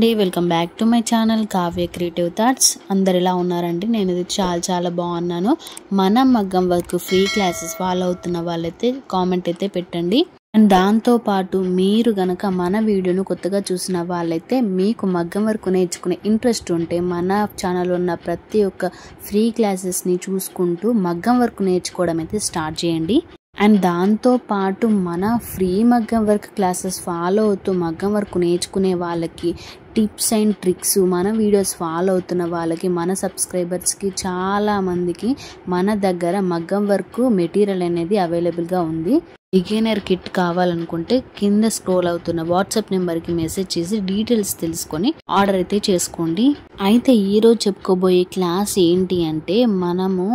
అండి welcome back to my channel Kavya creative thoughts. అందరు ఎలా ఉన్నారండి? నేను ఇది చాలా బాగున్నాను. మన మగ్గం వర్క్ ఫ్రీ క్లాసెస్ ఫాలో అవుతున్న వాళ్ళైతే కామెంట్ అయితే పెట్టండి. అండ్ దాంతో పాటు మీరు గనక మన వీడియోను కొత్తగా చూసిన వాళ్ళైతే మీకు మగ్గం వర్క్ నేర్చుకునే ఇంట్రెస్ట్ ఉంటే మన ఛానల్లో ఉన్న ప్రతి ఒక్క ఫ్రీ క్లాసెస్ని చూసుకుంటూ మగ్గం వర్క్ నేర్చుకోవడం అయితే స్టార్ట్ చేయండి. అండ్ దాంతో పాటు మన ఫ్రీ మగ్గం వర్క్ క్లాసెస్ ఫాలో అవుతూ మగ్గం వర్క్ నేర్చుకునే వాళ్ళకి టిప్స్ అండ్ ట్రిక్స్ మన వీడియోస్ ఫాలో అవుతున్న వాళ్ళకి మన సబ్స్క్రైబర్స్కి చాలామందికి మన దగ్గర మగ్గం వర్క్ మెటీరియల్ అనేది అవైలబుల్గా ఉంది. బిగినర్ కిట్ కావాలనుకుంటే కింద స్క్రోల్ అవుతున్న వాట్సాప్ నెంబర్కి మెసేజ్ చేసి డీటెయిల్స్ తెలుసుకొని ఆర్డర్ అయితే చేసుకోండి. అయితే ఈరోజు చెప్పుకోబోయే క్లాస్ ఏంటి అంటే, మనము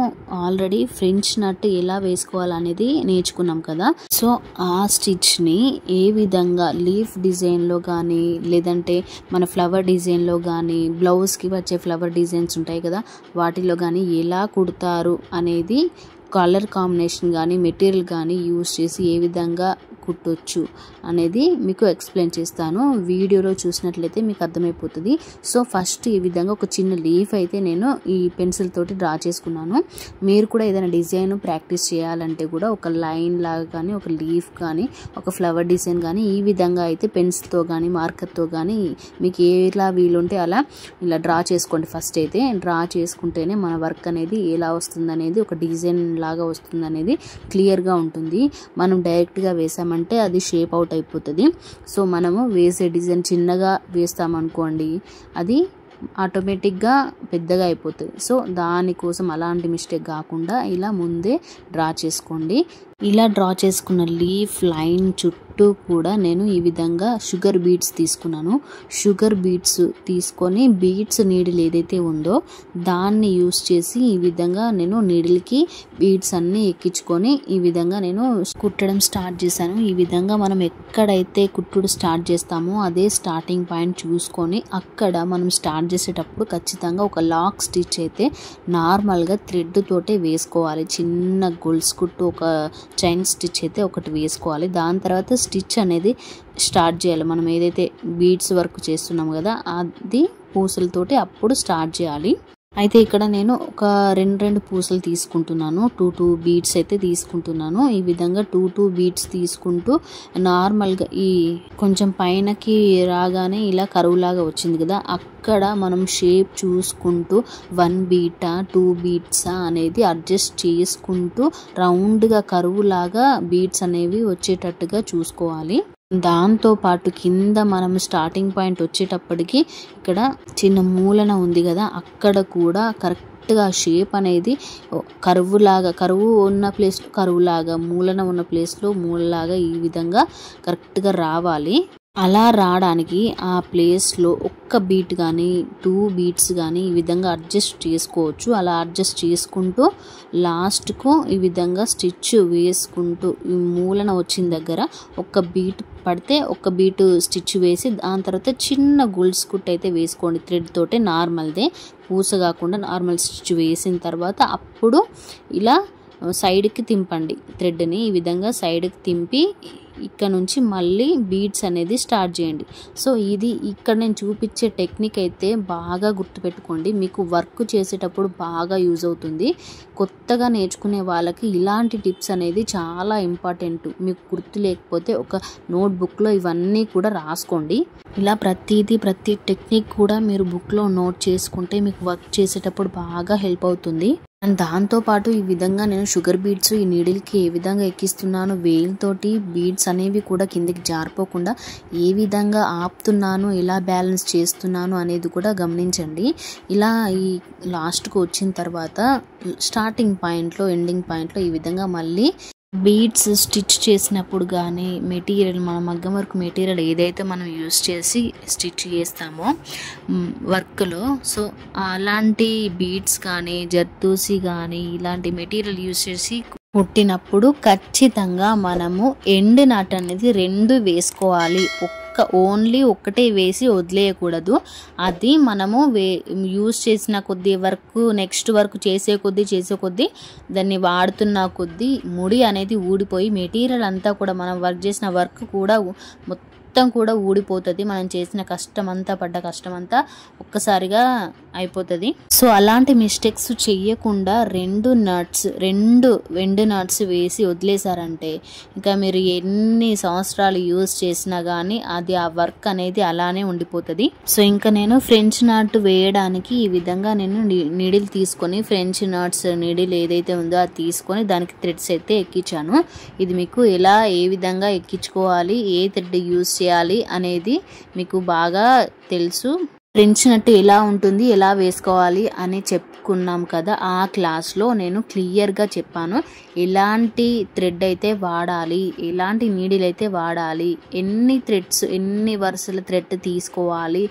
ఆల్రెడీ ఫ్రెంచ్ నట్ ఎలా వేసుకోవాలనేది నేర్చుకున్నాం కదా. సో ఆ స్టిచ్ని ఏ విధంగా లీఫ్ డిజైన్లో కానీ లేదంటే మన ఫ్లవర్ డిజైన్లో కానీ బ్లౌజ్కి వచ్చే ఫ్లవర్ డిజైన్స్ ఉంటాయి కదా, వాటిలో కానీ ఎలా కుడతారు అనేది, కలర్ కాంబినేషన్ కానీ మెటీరియల్ కానీ యూజ్ చేసి ఏ విధంగా కుట్టొచ్చు అనేది మీకు ఎక్స్ప్లెయిన్ చేస్తాను. వీడియోలో చూసినట్లయితే మీకు అర్థమైపోతుంది. సో ఫస్ట్ ఈ విధంగా ఒక చిన్న లీఫ్ అయితే నేను ఈ పెన్సిల్ తోటి డ్రా చేసుకున్నాను. మీరు కూడా ఏదైనా డిజైన్ ప్రాక్టీస్ చేయాలంటే కూడా ఒక లైన్ లాగా కానీ ఒక లీఫ్ కానీ ఒక ఫ్లవర్ డిజైన్ కానీ ఈ విధంగా అయితే పెన్సిల్తో కానీ మార్కర్తో కానీ మీకు ఎలా వీలుంటే అలా ఇలా డ్రా చేసుకోండి. ఫస్ట్ అయితే డ్రా చేసుకుంటేనే మన వర్క్ అనేది ఎలా వస్తుంది అనేది, ఒక డిజైన్ లాగా వస్తుంది అనేది క్లియర్గా ఉంటుంది. మనం డైరెక్ట్గా వేసామంటే అది షేప్ అవుట్ అయిపోతుంది. సో మనము వేసే డిజైన్ చిన్నగా వేస్తామనుకోండి, అది ఆటోమేటిక్గా పెద్దగా అయిపోతుంది. సో దానికోసం అలాంటి మిస్టేక్ కాకుండా ఇలా ముందే డ్రా చేసుకోండి. ఇలా డ్రా చేసుకున్న లీఫ్ లైన్ చుట్టూ కూడా నేను ఈ విధంగా షుగర్ బీడ్స్ తీసుకున్నాను. షుగర్ బీడ్స్ తీసుకొని బీడ్స్ నీడిల్ ఏదైతే ఉందో దాన్ని యూస్ చేసి ఈ విధంగా నేను నీడిల్కి బీడ్స్ అన్నీ ఎక్కించుకొని ఈ విధంగా నేను కుట్టడం స్టార్ట్ చేశాను. ఈ విధంగా మనం ఎక్కడైతే కుట్టుడు స్టార్ట్ చేస్తామో అదే స్టార్టింగ్ పాయింట్ చూసుకొని అక్కడ మనం స్టార్ట్ చేసేటప్పుడు ఖచ్చితంగా ఒక లాక్ స్టిచ్ అయితే నార్మల్గా థ్రెడ్ తోటే వేసుకోవాలి. చిన్న గొలుసు కుట్టు ఒక చైన్ స్టిచ్ అయితే ఒకటి వేసుకోవాలి. దాని తర్వాత స్టిచ్ అనేది స్టార్ట్ చేయాలి. మనం ఏదైతే బీడ్స్ వర్క్ చేస్తున్నాం కదా అది పూసలతోటి అప్పుడు స్టార్ట్ చేయాలి. అయితే ఇక్కడ నేను ఒక రెండు పూసలు తీసుకుంటున్నాను. 2 బీడ్స్ అయితే తీసుకుంటున్నాను. ఈ విధంగా 2 బీడ్స్ తీసుకుంటూ నార్మల్గా ఈ కొంచెం పైనకి రాగానే ఇలా కరువులాగా వచ్చింది కదా, అక్కడ మనం షేప్ చూసుకుంటూ 1 బీటా 2 బీట్సా అనేది అడ్జస్ట్ చేసుకుంటూ రౌండ్గా కరువులాగా బీడ్స్ అనేవి వచ్చేటట్టుగా చూసుకోవాలి. దాంతో పాటు కింద మనం స్టార్టింగ్ పాయింట్ వచ్చేటప్పటికి ఇక్కడ చిన్న మూలన ఉంది కదా, అక్కడ కూడా కరెక్ట్గా షేప్ అనేది కరువు ఉన్న ప్లేస్ కరువులాగా, మూలన ఉన్న ప్లేస్లో మూలలాగా ఈ విధంగా కరెక్ట్గా రావాలి. అలా రావడానికి ఆ ప్లేస్లో ఒక్క బీట్ కానీ 2 బీట్స్ కానీ ఈ విధంగా అడ్జస్ట్ చేసుకోవచ్చు. అలా అడ్జస్ట్ చేసుకుంటూ లాస్ట్కు ఈ విధంగా స్టిచ్ వేసుకుంటూ ఈ మూలన వచ్చిన దగ్గర ఒక్క బీట్ పడితే ఒక్క బీట్ స్టిచ్ వేసి దాని తర్వాత చిన్న గొలుసు కుట్టు అయితే వేసుకోండి. థ్రెడ్ తోటే నార్మల్దే, పూస కాకుండా నార్మల్ స్టిచ్ వేసిన తర్వాత అప్పుడు ఇలా సైడ్కి తింపండి. థ్రెడ్ని ఈ విధంగా సైడ్కి తింపి ఇక్కడ నుంచి మళ్ళీ బీడ్స్ అనేది స్టార్ట్ చేయండి. సో ఇది ఇక్కడ నేను చూపించే టెక్నిక్ అయితే బాగా గుర్తుపెట్టుకోండి, మీకు వర్క్ చేసేటప్పుడు బాగా యూజ్ అవుతుంది. కొత్తగా నేర్చుకునే వాళ్ళకి ఇలాంటి టిప్స్ అనేది చాలా ఇంపార్టెంట్. మీకు గుర్తు లేకపోతే ఒక నోట్బుక్లో ఇవన్నీ కూడా రాసుకోండి. ఇలా ప్రతి టెక్నిక్ కూడా మీరు బుక్లో నోట్ చేసుకుంటే మీకు వర్క్ చేసేటప్పుడు బాగా హెల్ప్ అవుతుంది. అండ్ దాంతోపాటు ఈ విధంగా నేను షుగర్ బీడ్స్ ఈ నీడిల్కి ఏ విధంగా ఎక్కిస్తున్నాను, వేలుతోటి బీడ్స్ అనేవి కూడా కిందికి జారిపోకుండా ఏ విధంగా ఆపుతున్నాను, ఎలా బ్యాలెన్స్ చేస్తున్నాను అనేది కూడా గమనించండి. ఇలా ఈ లాస్ట్కు వచ్చిన తర్వాత స్టార్టింగ్ పాయింట్లో ఎండింగ్ పాయింట్లో ఈ విధంగా మళ్ళీ బీడ్స్ స్టిచ్ చేసినప్పుడు కానీ మెటీరియల్ మన మగ్గం వర్క్ మెటీరియల్ ఏదైతే మనం యూస్ చేసి స్టిచ్ చేస్తామో వర్క్లో, సో అలాంటి బీడ్స్ కానీ జర్దోసి కానీ ఇలాంటి మెటీరియల్ యూస్ చేసి కుట్టినప్పుడు ఖచ్చితంగా మనము ఎండ్ నాట్ అనేది 2 వేసుకోవాలి. ఓన్లీ ఒక్కటే వేసి వదిలేయకూడదు. అది మనము యూజ్ చేసిన కొద్దీ వర్క్ నెక్స్ట్ వర్క్ చేసే కొద్దీ దాన్ని వాడుతున్న కొద్దీ ముడి అనేది ఊడిపోయి మెటీరియల్ అంతా కూడా మనం వర్క్ చేసిన వర్క్ కూడా మొత్తం కూడా ఊడిపోతుంది. మనం చేసిన పడ్డ కష్టం అంతా ఒక్కసారిగా అయిపోతుంది. సో అలాంటి మిస్టేక్స్ చెయ్యకుండా రెండు వెండ్ నట్స్ వేసి వదిలేశారంటే ఇంకా మీరు ఎన్ని సంవత్సరాలు యూజ్ చేసినా కానీ అది ఆ వర్క్ అనేది అలానే ఉండిపోతుంది. సో ఇంకా నేను ఫ్రెంచ్ నట్ వేయడానికి ఈ విధంగా నేను నీడిల్ తీసుకొని ఫ్రెంచ్ నట్స్ నీడిల్ ఏదైతే ఉందో అది తీసుకొని దానికి థ్రెడ్స్ అయితే ఎక్కించాను. ఇది మీకు ఏ విధంగా ఎక్కించుకోవాలి, ఏ థ్రెడ్ యూజ్ చేయాలి అనేది మీకు బాగా తెలుసు. ఫ్రెంచ్ నట్ ఎలా ఉంటుంది, ఎలా వేసుకోవాలి అని చెప్పుకున్నాం కదా, ఆ క్లాస్లో నేను క్లియర్గా చెప్పాను. ఎలాంటి థ్రెడ్ అయితే వాడాలి, ఎలాంటి నీడిల్ అయితే వాడాలి, ఎన్ని వరుసల థ్రెడ్ తీసుకోవాలి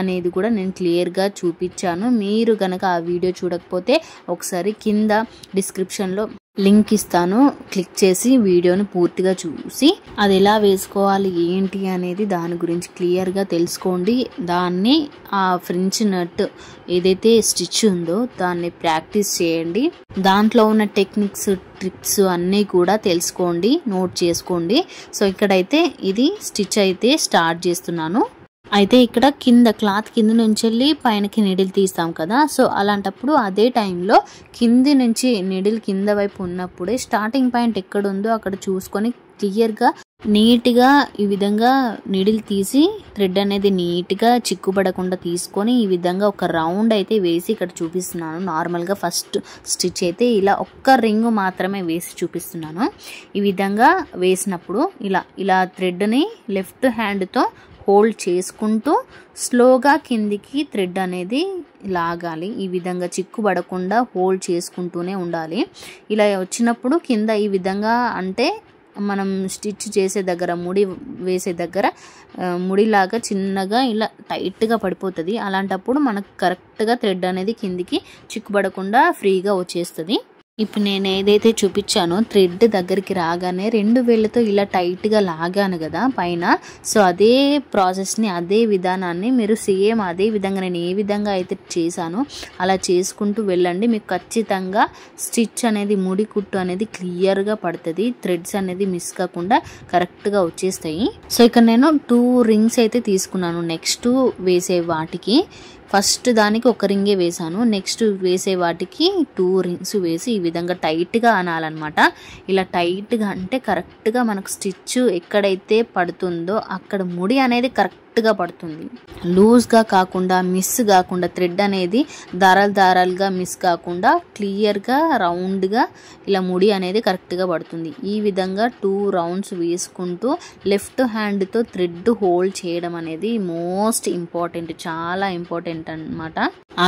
అనేది కూడా నేను క్లియర్గా చూపించాను. మీరు కనుక ఆ వీడియో చూడకపోతే ఒకసారి కింద డిస్క్రిప్షన్లో లింక్ ఇస్తాను, క్లిక్ చేసి వీడియోని పూర్తిగా చూసి అది ఎలా వేసుకోవాలి ఏంటి అనేది దాని గురించి క్లియర్గా తెలుసుకోండి. దాన్ని ఆ ఫ్రెంచ్ నట్ ఏదైతే స్టిచ్ ఉందో దాన్ని ప్రాక్టీస్ చేయండి. దాంట్లో ఉన్న టెక్నిక్స్, ట్రిక్స్ అన్నీ కూడా తెలుసుకోండి, నోట్ చేసుకోండి. సో ఇక్కడైతే ఇది స్టిచ్ అయితే స్టార్ట్ చేస్తున్నాను. అయితే ఇక్కడ క్లాత్ కింద నుంచి వెళ్ళి పైనకి నీడిల్ తీస్తాం కదా, సో అలాంటప్పుడు అదే టైంలో కింది నుంచి నీడిల్ కింద వైపు ఉన్నప్పుడే స్టార్టింగ్ పాయింట్ ఎక్కడ ఉందో అక్కడ చూసుకొని క్లియర్గా నీట్గా ఈ విధంగా నీడిల్ తీసి థ్రెడ్ అనేది నీట్గా చిక్కుపడకుండా తీసుకొని ఈ విధంగా ఒక రౌండ్ అయితే వేసి ఇక్కడ చూపిస్తున్నాను. నార్మల్గా ఫస్ట్ స్టిచ్ అయితే ఇలా ఒక్క రింగ్ మాత్రమే వేసి చూపిస్తున్నాను. ఈ విధంగా వేసినప్పుడు ఇలా థ్రెడ్ని లెఫ్ట్ హ్యాండ్తో హోల్డ్ చేసుకుంటూ స్లోగా కిందికి థ్రెడ్ అనేది లాగాలి. ఈ విధంగా చిక్కుపడకుండా హోల్డ్ చేసుకుంటూనే ఉండాలి. ఇలా వచ్చినప్పుడు కింద ఈ విధంగా అంటే మనం స్టిచ్ చేసే దగ్గర ముడి వేసే దగ్గర ముడిలాగా చిన్నగా ఇలా టైట్గా పడిపోతుంది. అలాంటప్పుడు మనకు కరెక్ట్గా థ్రెడ్ అనేది కిందికి చిక్కుపడకుండా ఫ్రీగా వచ్చేస్తుంది. ఇప్పుడు నేను ఏదైతే చూపించానో థ్రెడ్ దగ్గరికి రాగానే 2 వేళ్ళతో ఇలా టైట్గా లాగాను కదా పైన. సో అదే ప్రాసెస్ని, అదే విధానాన్ని మీరు సేమ్ అదే విధంగా నేను ఏ విధంగా అయితే చేశానో అలా చేసుకుంటూ వెళ్ళండి. మీకు ఖచ్చితంగా స్టిచ్ అనేది, ముడి కుట్టు అనేది క్లియర్గా పడుతుంది. థ్రెడ్స్ అనేది మిస్ కాకుండా కరెక్ట్గా వచ్చేస్తాయి. సో ఇక్కడ నేను 2 రింగ్స్ అయితే తీసుకున్నాను. నెక్స్ట్ వేసే వాటికి ఫస్ట్ దానికి ఒక రింగే వేసాను, నెక్స్ట్ వేసే వాటికి 2 రింగ్స్ వేసి ఈ విధంగా టైట్గా అనాలన్నమాట. ఇలా టైట్గా అంటే కరెక్ట్గా మనకు స్టిచ్ ఎక్కడైతే పడుతుందో అక్కడ ముడి అనేది కరెక్ట్గా పడుతుంది. లూజ్గా కాకుండా, మిస్ కాకుండా, థ్రెడ్ అనేది దారాలుగా మిస్ కాకుండా క్లియర్గా రౌండ్గా ఇలా ముడి అనేది కరెక్ట్గా పడుతుంది. ఈ విధంగా 2 రౌండ్స్ వేసుకుంటూ లెఫ్ట్ హ్యాండ్తో థ్రెడ్ హోల్డ్ చేయడం అనేది మోస్ట్ ఇంపార్టెంట్, చాలా ఇంపార్టెంట్ అన్నమాట.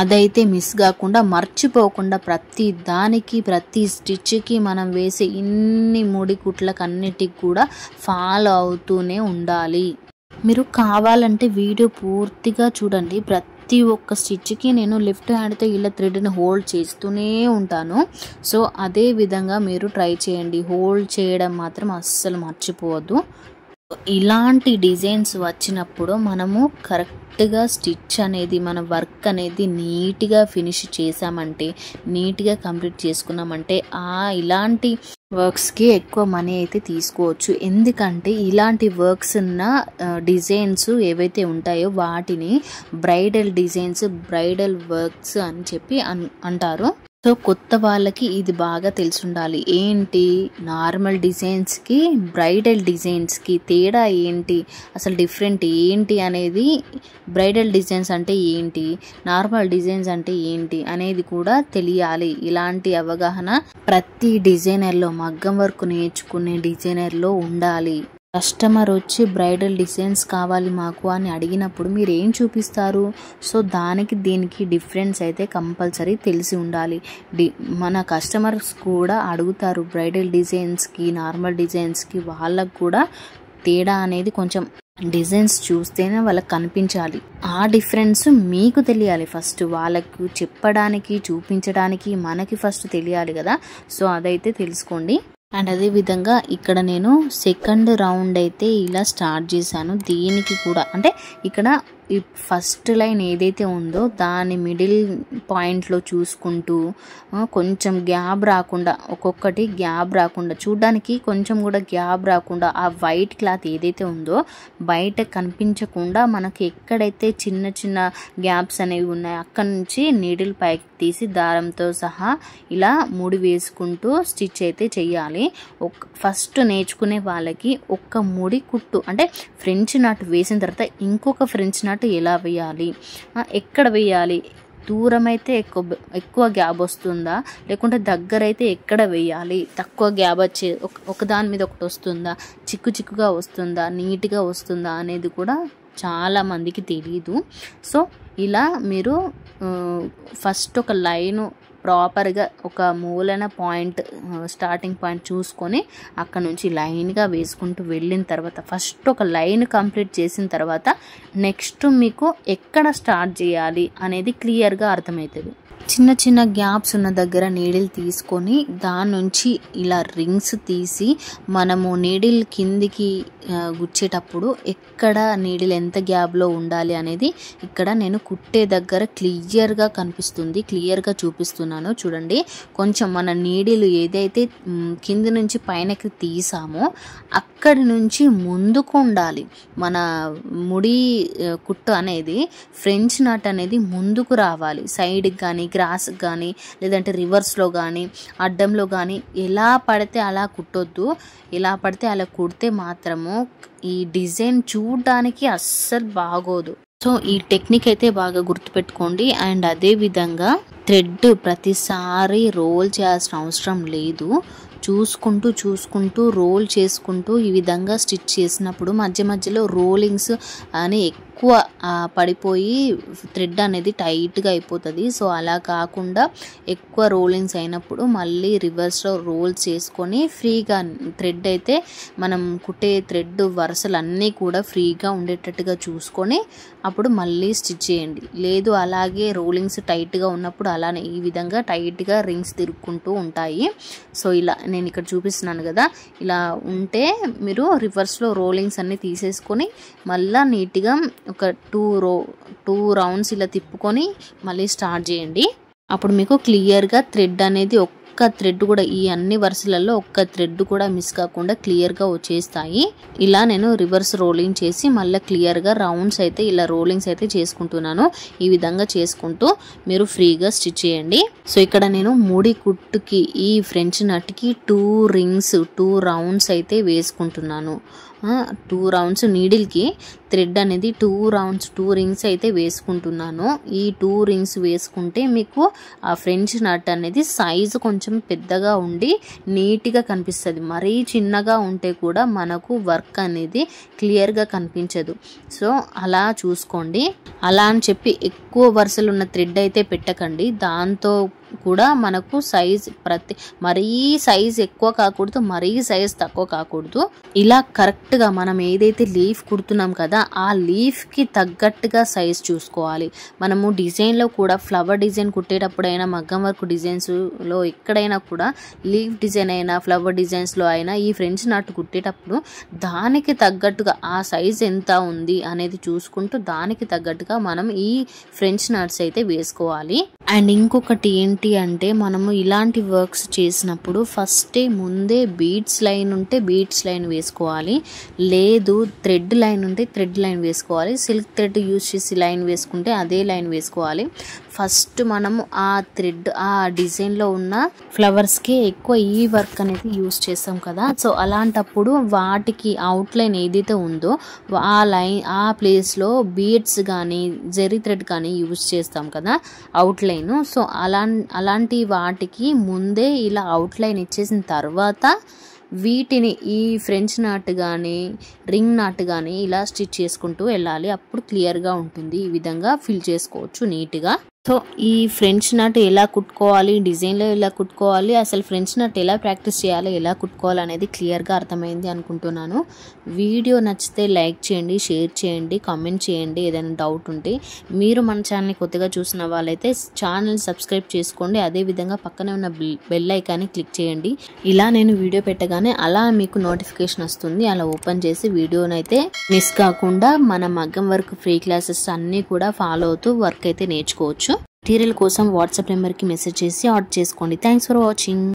అదైతే మిస్ కాకుండా, మర్చిపోకుండా ప్రతి దానికి, ప్రతి స్టిచ్కి మనం వేసే ఇన్ని ముడి కుట్లకు అన్నిటికి కూడా ఫాలో అవుతూనే ఉండాలి. మీరు కావాలంటే వీడియో పూర్తిగా చూడండి. ప్రతి ఒక్క స్టిచ్కి నేను లెఫ్ట్ హ్యాండ్తో ఇలా థ్రెడ్ని హోల్డ్ చేస్తూనే ఉంటాను. సో అదే విధంగా మీరు ట్రై చేయండి. హోల్డ్ చేయడం మాత్రం అస్సలు మర్చిపోవద్దు. ఇలాంటి డిజైన్స్ వచ్చినప్పుడు మనము కరెక్ట్గా స్టిచ్ అనేది, మన వర్క్ అనేది నీట్గా ఫినిష్ చేసామంటే, నీట్గా కంప్లీట్ చేసుకున్నామంటే ఇలాంటి వర్క్స్కి ఎక్కువ మనీ అయితే తీసుకోవచ్చు. ఎందుకంటే ఇలాంటి వర్క్స్ ఉన్న డిజైన్స్ ఏవైతే ఉంటాయో వాటిని బ్రైడల్ డిజైన్స్, బ్రైడల్ వర్క్స్ అని చెప్పి అంటారు. సో కొత్త వాళ్ళకి ఇది బాగా తెలిసి ఉండాలి. ఏంటి నార్మల్ డిజైన్స్కి, బ్రైడల్ డిజైన్స్కి తేడా ఏంటి, అసలు డిఫరెంట్ ఏంటి అనేది, బ్రైడల్ డిజైన్స్ అంటే ఏంటి, నార్మల్ డిజైన్స్ అంటే ఏంటి అనేది కూడా తెలియాలి. ఇలాంటి అవగాహన ప్రతి డిజైనర్లో, మగ్గం వర్క్ నేర్చుకునే డిజైనర్లో ఉండాలి. కస్టమర్ వచ్చి బ్రైడల్ డిజైన్స్ కావాలి మాకు అని అడిగినప్పుడు మీరు ఏం చూపిస్తారు? సో దీనికి డిఫరెన్స్ అయితే కంపల్సరీ తెలిసి ఉండాలి. మన కస్టమర్స్ కూడా అడుగుతారు బ్రైడల్ డిజైన్స్కి, నార్మల్ డిజైన్స్కి. వాళ్ళకు కూడా తేడా అనేది కొంచెం డిజైన్స్ చూస్తేనే వాళ్ళకి కనిపించాలి. ఆ డిఫరెన్స్ మీకు తెలియాలి. ఫస్ట్ వాళ్ళకు చెప్పడానికి, చూపించడానికి మనకి ఫస్ట్ తెలియాలి కదా. సో అదైతే తెలుసుకోండి. అండ్ అదే విధంగా ఇక్కడ నేను సెకండ్ రౌండ్ అయితే ఇలా స్టార్ట్ చేశాను. దీనికి కూడా అంటే ఇక్కడ ఈ ఫస్ట్ లైన్ ఏదైతే ఉందో దాని మిడిల్ పాయింట్లో చూసుకుంటూ కొంచెం గ్యాప్ రాకుండా, ఒక్కొక్కటి గ్యాప్ రాకుండా, చూడడానికి కొంచెం కూడా గ్యాప్ రాకుండా ఆ వైట్ క్లాత్ ఏదైతే ఉందో బయట కనిపించకుండా మనకి ఎక్కడైతే చిన్న చిన్న గ్యాప్స్ అనేవి ఉన్నాయో అక్కడ నుంచి నీడిల్ పైకి తీసి దారంతో సహా ఇలా ముడి వేసుకుంటూ స్టిచ్ అయితే చేయాలి. ఫస్ట్ నేర్చుకునే వాళ్ళకి ఒక్క ముడి కుట్టు అంటే ఫ్రెంచ్ నాట్ వేసిన తర్వాత ఇంకొక ఫ్రెంచ్ నాట్ ఎలా వేయాలి, ఎక్కడ వేయాలి, దూరం అయితే ఎక్కువ గ్యాప్ వస్తుందా, లేకుంటే దగ్గర అయితే ఎక్కడ వేయాలి, తక్కువ గ్యాప్ వచ్చే ఒకదాని మీద ఒకటి వస్తుందా, చిక్కుగా వస్తుందా, నీట్గా వస్తుందా అనేది కూడా చాలా మందికి తెలియదు. సో ఇలా మీరు ఫస్ట్ ఒక లైను ప్రాపర్గా ఒక మూలన పాయింట్, స్టార్టింగ్ పాయింట్ చూసుకొని అక్కడ నుంచి లైన్గా వేసుకుంటూ వెళ్ళిన తర్వాత ఫస్ట్ ఒక లైన్ కంప్లీట్ చేసిన తర్వాత నెక్స్ట్ మీకు ఎక్కడ స్టార్ట్ చేయాలి అనేది క్లియర్గా అర్థమవుతుంది. చిన్న చిన్న గ్యాప్స్ ఉన్న దగ్గర నీడిల్ తీసుకొని దాని నుంచి ఇలా రింగ్స్ తీసి మనము నీడిల్ కిందికి గుచ్చేటప్పుడు ఎక్కడ నీడిల్ ఎంత గ్యాప్లో ఉండాలి అనేది ఇక్కడ నేను కుట్టే దగ్గర క్లియర్గా కనిపిస్తుంది, క్లియర్గా చూపిస్తున్నాను చూడండి. కొంచెం మన నీడిల్ ఏదైతే కింది నుంచి పైనకి తీసామో అక్కడి నుంచి ముందుకు ఉండాలి. మన ముడి కుట్టు అనేది ఫ్రెంచ్ నాట్ అనేది ముందుకు రావాలి, సైడ్కి కానీ క్రాస్కి కానీ లేదంటే రివర్స్లో కానీ అడ్డంలో కానీ ఎలా పడితే అలా కుట్టొద్దు. ఎలా పడితే అలా కుడితే మాత్రము ఈ డిజైన్ చూడడానికి అస్సలు బాగోదు. సో ఈ టెక్నిక్ అయితే బాగా గుర్తుపెట్టుకోండి. అండ్ అదే విధంగా థ్రెడ్ ప్రతిసారి రోల్ చేయాల్సిన అవసరం లేదు. చూసుకుంటూ రోల్ చేసుకుంటూ ఈ విధంగా స్టిచ్ చేసినప్పుడు మధ్య మధ్యలో రోలింగ్స్ అని ఎక్కువ పడిపోయి థ్రెడ్ అనేది టైట్గా అయిపోతుంది. సో అలా కాకుండా ఎక్కువ రోలింగ్స్ అయినప్పుడు మళ్ళీ రివర్స్లో రోల్ చేసుకొని ఫ్రీగా థ్రెడ్ అయితే మనం కుట్టే థ్రెడ్ వరుసలు అన్నీ కూడా ఫ్రీగా ఉండేటట్టుగా చూసుకొని అప్పుడు మళ్ళీ స్టిచ్ చేయండి. లేదు అలాగే రోలింగ్స్ టైట్గా ఉన్నప్పుడు అలానే ఈ విధంగా టైట్గా రింగ్స్ తిరుక్కుంటూ ఉంటాయి. సో ఇలా నేను ఇక్కడ చూపిస్తున్నాను కదా, ఇలా ఉంటే మీరు రివర్స్లో రోలింగ్స్ అన్నీ తీసేసుకొని మళ్ళీ నీట్గా ఒక 2 రౌండ్స్ ఇలా తిప్పుకొని మళ్ళీ స్టార్ట్ చేయండి. అప్పుడు మీకు క్లియర్గా థ్రెడ్ అనేది ఒక్క థ్రెడ్ కూడా ఈ అన్ని వరుసలలో ఒక్క థ్రెడ్ కూడా మిస్ కాకుండా క్లియర్గా వచ్చేస్తాయి. ఇలా నేను రివర్స్ రోలింగ్ చేసి మళ్ళీ క్లియర్గా రౌండ్స్ అయితే ఇలా రోలింగ్స్ అయితే చేసుకుంటున్నాను. ఈ విధంగా చేసుకుంటూ మీరు ఫ్రీగా స్టిచ్ చేయండి. సో ఇక్కడ నేను ముడి కుట్టుకి ఈ ఫ్రెంచ్ నట్కి 2 రింగ్స్ 2 రౌండ్స్ అయితే వేసుకుంటున్నాను. 2 రౌండ్స్ నీడిల్కి థ్రెడ్ అనేది 2 రౌండ్స్ 2 రింగ్స్ అయితే వేసుకుంటున్నాను. ఈ 2 రింగ్స్ వేసుకుంటే మీకు ఆ ఫ్రెంచ్ నట్ అనేది సైజు కొంచెం పెద్దగా ఉండి నీట్గా కనిపిస్తుంది. మరీ చిన్నగా ఉంటే కూడా మనకు వర్క్ అనేది క్లియర్గా కనిపించదు. సో అలా చూసుకోండి. అలా అని చెప్పి ఎక్కువ వరుసలు ఉన్న థ్రెడ్ అయితే పెట్టకండి. దాంతో కూడా మనకు సైజ్ మరీ సైజ్ ఎక్కువ కాకూడదు, మరీ సైజ్ తక్కువ కాకూడదు. ఇలా కరెక్ట్గా మనం ఏదైతే లీఫ్ కుడుతున్నాం కదా ఆ లీఫ్కి తగ్గట్టుగా సైజ్ చూసుకోవాలి. మనము డిజైన్లో కూడా ఫ్లవర్ డిజైన్ కుట్టేటప్పుడైనా మగ్గం వర్క్ డిజైన్స్లో ఎక్కడైనా కూడా లీఫ్ డిజైన్ అయినా ఫ్లవర్ డిజైన్స్లో అయినా ఈ ఫ్రెంచ్ నాట్ కుట్టేటప్పుడు దానికి తగ్గట్టుగా ఆ సైజ్ ఎంత ఉంది అనేది చూసుకుంటూ దానికి తగ్గట్టుగా మనం ఈ ఫ్రెంచ్ నాట్స్ అయితే వేసుకోవాలి. అండ్ ఇంకొకటి ఏంటి అంటే మనము ఇలాంటి వర్క్స్ చేసినప్పుడు ఫస్టే ముందే బీడ్స్ లైన్ ఉంటే బీడ్స్ లైన్ వేసుకోవాలి, లేదు థ్రెడ్ లైన్ ఉంటే థ్రెడ్ లైన్ వేసుకోవాలి. సిల్క్ థ్రెడ్ యూజ్ చేసి లైన్ వేసుకుంటే అదే లైన్ వేసుకోవాలి. ఫస్ట్ మనము ఆ థ్రెడ్ ఆ డిజైన్లో ఉన్న ఫ్లవర్స్కి ఎక్కువ ఈ వర్క్ అనేది యూజ్ చేస్తాం కదా. సో అలాంటప్పుడు వాటికి అవుట్లైన్ ఏదైతే ఉందో ఆ ప్లేస్లో బీడ్స్ కానీ జెరీ థ్రెడ్ కానీ యూజ్ చేస్తాం కదా అవుట్లైన్. సో అలాంటి వాటికి ముందే ఇలా అవుట్లైన్ ఇచ్చేసిన తర్వాత వీటిని ఈ ఫ్రెంచ్ నాట్ కానీ రింగ్ నాట్ కానీ ఇలా స్టిచ్ చేసుకుంటూ వెళ్ళాలి. అప్పుడు క్లియర్గా ఉంటుంది. ఈ విధంగా ఫిల్ చేసుకోవచ్చు నీట్గా. సో ఈ ఫ్రెంచ్ నట్ ఎలా కుట్టుకోవాలి, డిజైన్లో ఎలా కుట్టుకోవాలి, అసలు ఫ్రెంచ్ నట్ ఎలా ప్రాక్టీస్ చేయాలి, ఎలా కుట్టుకోవాలి అనేది క్లియర్గా అర్థమైంది అనుకుంటున్నాను. వీడియో నచ్చితే లైక్ చేయండి, షేర్ చేయండి, కామెంట్ చేయండి. ఏదైనా డౌట్ ఉంటే మీరు మన ఛానల్ని కొత్తగా చూసిన వాళ్ళైతే ఛానల్ సబ్స్క్రైబ్ చేసుకోండి. అదేవిధంగా పక్కనే ఉన్న బెల్ ఐకాన్ని క్లిక్ చేయండి. ఇలా నేను వీడియో పెట్టగానే అలా మీకు నోటిఫికేషన్ వస్తుంది. అలా ఓపెన్ చేసి వీడియోనైతే మిస్ కాకుండా మన మగ్గం వర్క్ ఫ్రీ క్లాసెస్ అన్నీ కూడా ఫాలో అవుతూ వర్క్ అయితే నేర్చుకోవచ్చు. మెటీరియల్ కోసం వాట్సాప్ నెంబర్కి మెసేజ్ చేసి ఆర్డర్ చేసుకోండి. Thanks for watching.